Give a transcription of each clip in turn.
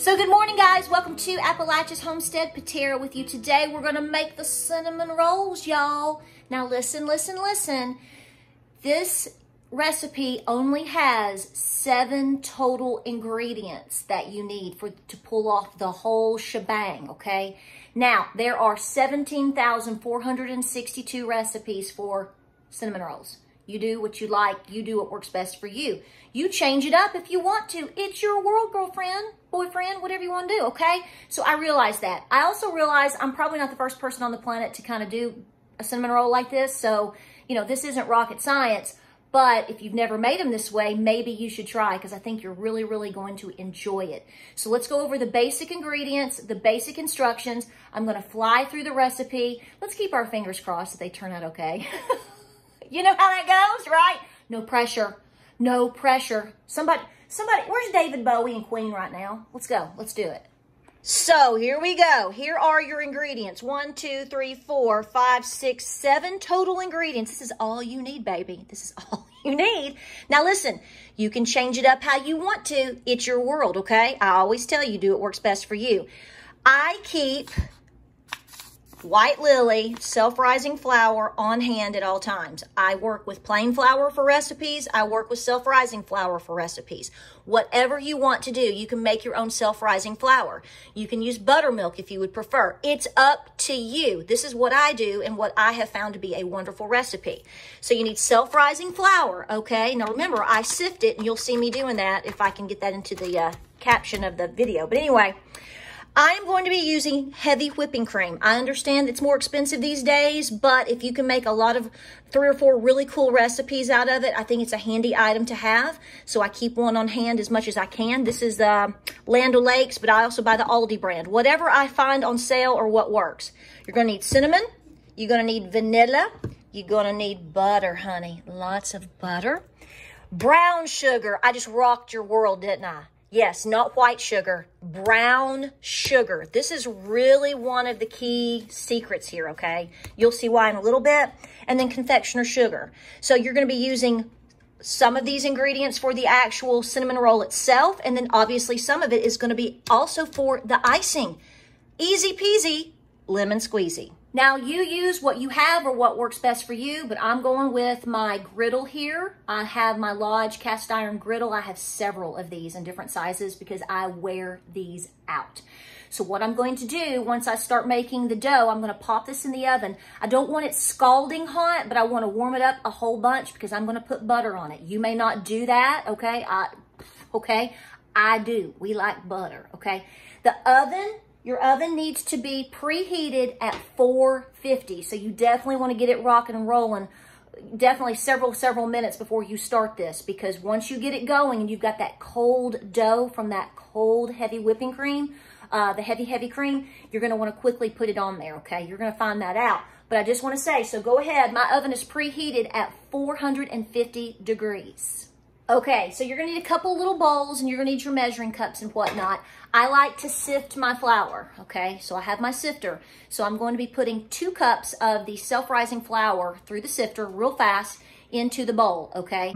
So good morning, guys. Welcome to Appalachia's Homestead. Patera with you today. We're going to make the cinnamon rolls, y'all. Now listen, listen, listen. This recipe only has 7 total ingredients that you need to pull off the whole shebang, okay? Now, there are 17,462 recipes for cinnamon rolls. You do what you like. You do what works best for you. You change it up if you want to. It's your world, girlfriend, boyfriend, whatever you want to do, okay? So I realize that. I also realize I'm probably not the first person on the planet to kind of do a cinnamon roll like this. So, you know, this isn't rocket science. But if you've never made them this way, maybe you should try because I think you're really, really going to enjoy it. So let's go over the basic ingredients, the basic instructions. I'm going to fly through the recipe. Let's keep our fingers crossed that they turn out okay. You know how that goes, right? No pressure. No pressure. Somebody, where's David Bowie and Queen right now? Let's go. Let's do it. So here we go. Here are your ingredients. 1, 2, 3, 4, 5, 6, 7 total ingredients. This is all you need, baby. This is all you need. Now listen, you can change it up how you want to. It's your world, okay? I always tell you, do what works best for you. I keep White Lily self-rising flour on hand at all times. I work with plain flour for recipes. I work with self-rising flour for recipes. Whatever you want to do, you can make your own self-rising flour. You can use buttermilk if you would prefer. It's up to you. This is what I do and what I have found to be a wonderful recipe. So you need self-rising flour, okay? Now remember, I sift it, and you'll see me doing that if I can get that into the caption of the video. But anyway, I am going to be using heavy whipping cream. I understand it's more expensive these days, but if you can make a lot of 3 or 4 really cool recipes out of it, I think it's a handy item to have. So I keep one on hand as much as I can. This is Land O'Lakes, but I also buy the Aldi brand. Whatever I find on sale or what works. You're going to need cinnamon. You're going to need vanilla. You're going to need butter, honey. Lots of butter. Brown sugar. I just rocked your world, didn't I? Yes, not white sugar, brown sugar. This is really one of the key secrets here, okay? You'll see why in a little bit. And then confectioner sugar. So you're going to be using some of these ingredients for the actual cinnamon roll itself. And then obviously some of it is going to be also for the icing. Easy peasy, lemon squeezy. Now, you use what you have or what works best for you, but I'm going with my griddle here. I have my Lodge cast iron griddle. I have several of these in different sizes because I wear these out. So what I'm going to do, once I start making the dough, I'm going to pop this in the oven. I don't want it scalding hot, but I want to warm it up a whole bunch because I'm going to put butter on it. You may not do that, okay? I do. We like butter, okay? The oven, your oven needs to be preheated at 450. So you definitely want to get it rocking and rolling definitely several minutes before you start this, because once you get it going and you've got that cold dough from that cold heavy whipping cream, the heavy cream, you're going to want to quickly put it on there, okay? You're going to find that out. But I just want to say, so go ahead. My oven is preheated at 450 degrees. Okay, so you're going to need a couple little bowls and you're going to need your measuring cups and whatnot. I like to sift my flour, okay? So I have my sifter. So I'm going to be putting 2 cups of the self-rising flour through the sifter real fast into the bowl, okay?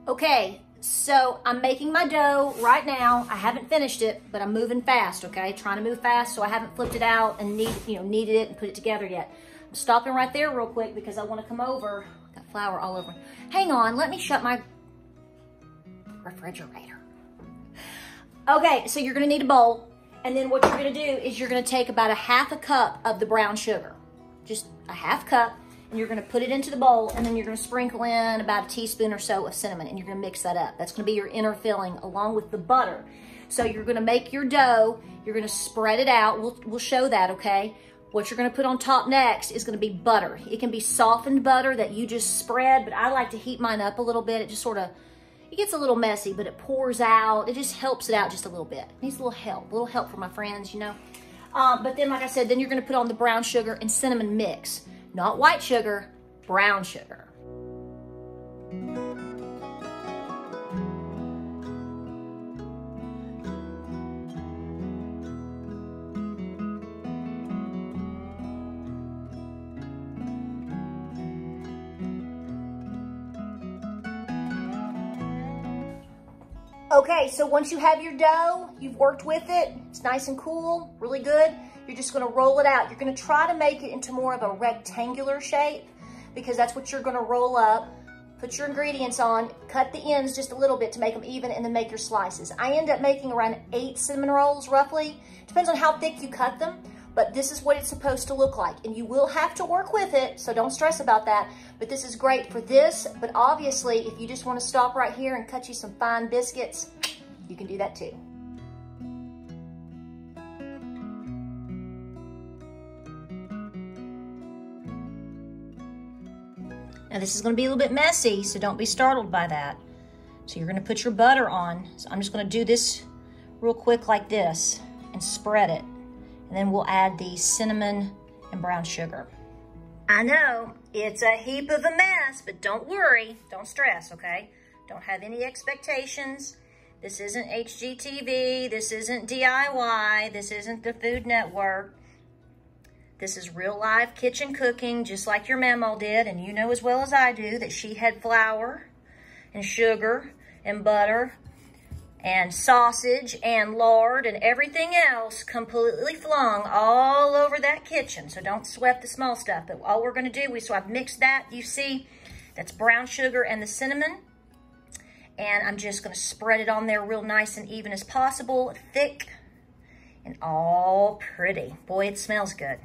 Okay, so I'm making my dough right now. I haven't finished it, but I'm moving fast, okay? Trying to move fast, so I haven't flipped it out and kneaded it and put it together yet. I'm stopping right there real quick because I want to come over. Got flour all over. Hang on, let me shut my refrigerator. Okay, so you're going to need a bowl, and then what you're going to do is you're going to take about a 1/2 cup of the brown sugar. Just a 1/2 cup. And you're going to put it into the bowl, and then you're going to sprinkle in about a teaspoon or so of cinnamon, and you're going to mix that up. That's going to be your inner filling along with the butter. So you're going to make your dough. You're going to spread it out. We'll show that, okay? What you're going to put on top next is going to be butter. It can be softened butter that you just spread, but I like to heat mine up a little bit. It just sort of, It gets a little messy, but it pours out. It just helps it out just a little bit. It needs a little help for my friends, you know. But then, like I said, then you're gonna put on the brown sugar and cinnamon mix. Not white sugar, brown sugar. Okay, so once you have your dough, you've worked with it, it's nice and cool, really good, you're just gonna roll it out. You're gonna try to make it into more of a rectangular shape because that's what you're gonna roll up. Put your ingredients on, cut the ends just a little bit to make them even, and then make your slices. I end up making around 8 cinnamon rolls roughly. Depends on how thick you cut them, but this is what it's supposed to look like. And you will have to work with it, so don't stress about that. But this is great for this, but obviously if you just wanna stop right here and cut you some fine biscuits, you can do that too. Now this is gonna be a little bit messy, so don't be startled by that. So you're gonna put your butter on. So I'm just gonna do this real quick like this and spread it. And then we'll add the cinnamon and brown sugar. I know, it's a heap of a mess, but don't worry, don't stress, okay? Don't have any expectations. This isn't HGTV, this isn't DIY, this isn't the Food Network. This is real life kitchen cooking, just like your memo did, and you know as well as I do that she had flour and sugar and butter and sausage and lard and everything else completely flung all over that kitchen. So don't sweat the small stuff. But all we're gonna do, so I've mixed that, you see, that's brown sugar and the cinnamon. And I'm just gonna spread it on there real nice and even as possible, thick and all pretty. Boy, it smells good.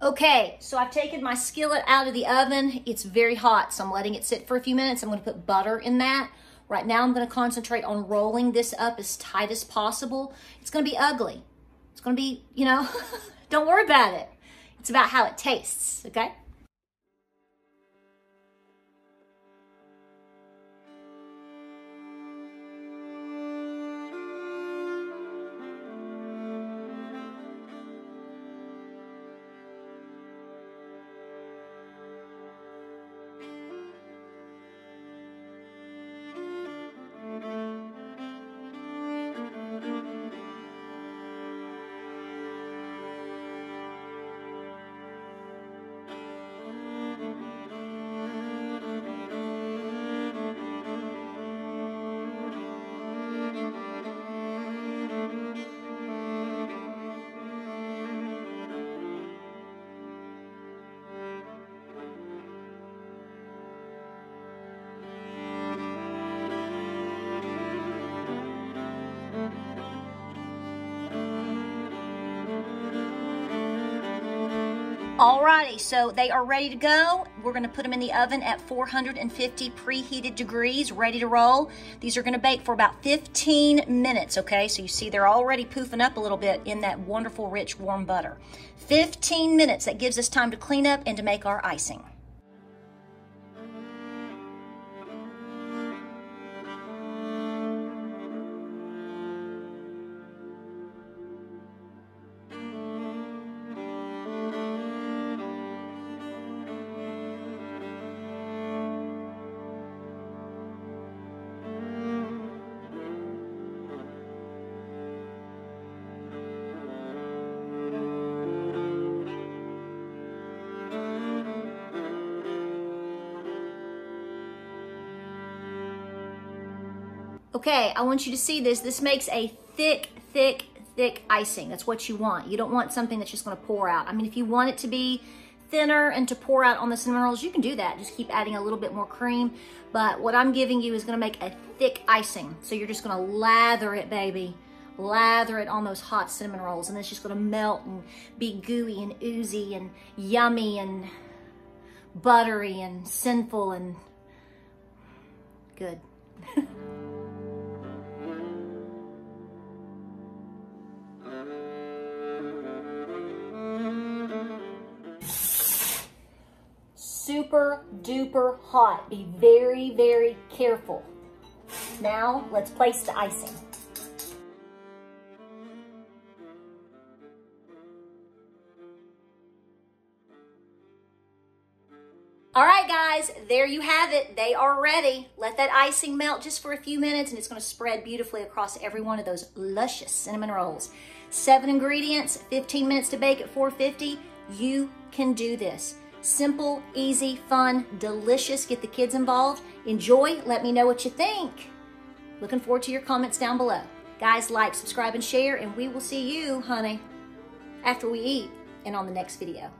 Okay, so I've taken my skillet out of the oven. It's very hot, so I'm letting it sit for a few minutes. I'm gonna put butter in that. Right now, I'm gonna concentrate on rolling this up as tight as possible. It's gonna be ugly. It's gonna be, you know, don't worry about it. It's about how it tastes, okay? Alrighty, so they are ready to go. We're gonna put them in the oven at 450 preheated degrees, ready to roll. These are gonna bake for about 15 minutes, okay? So you see they're already poofing up a little bit in that wonderful, rich, warm butter. 15 minutes, that gives us time to clean up and to make our icing. Okay, I want you to see this. This makes a thick, thick, thick icing. That's what you want. You don't want something that's just gonna pour out. I mean, if you want it to be thinner and to pour out on the cinnamon rolls, you can do that. Just keep adding a little bit more cream. But what I'm giving you is gonna make a thick icing. So you're just gonna lather it, baby. Lather it on those hot cinnamon rolls, and it's just gonna melt and be gooey and oozy and yummy and buttery and sinful and good. Super duper hot. Be very, very careful. Now, let's place the icing. All right, guys, there you have it. They are ready. Let that icing melt just for a few minutes, and it's going to spread beautifully across every one of those luscious cinnamon rolls. 7 ingredients, 15 minutes to bake at 450. You can do this. Simple, easy, fun, delicious. Get the kids involved. Enjoy. Let me know what you think. Looking forward to your comments down below. Guys, like, subscribe, and share, and we will see you, honey, after we eat and on the next video.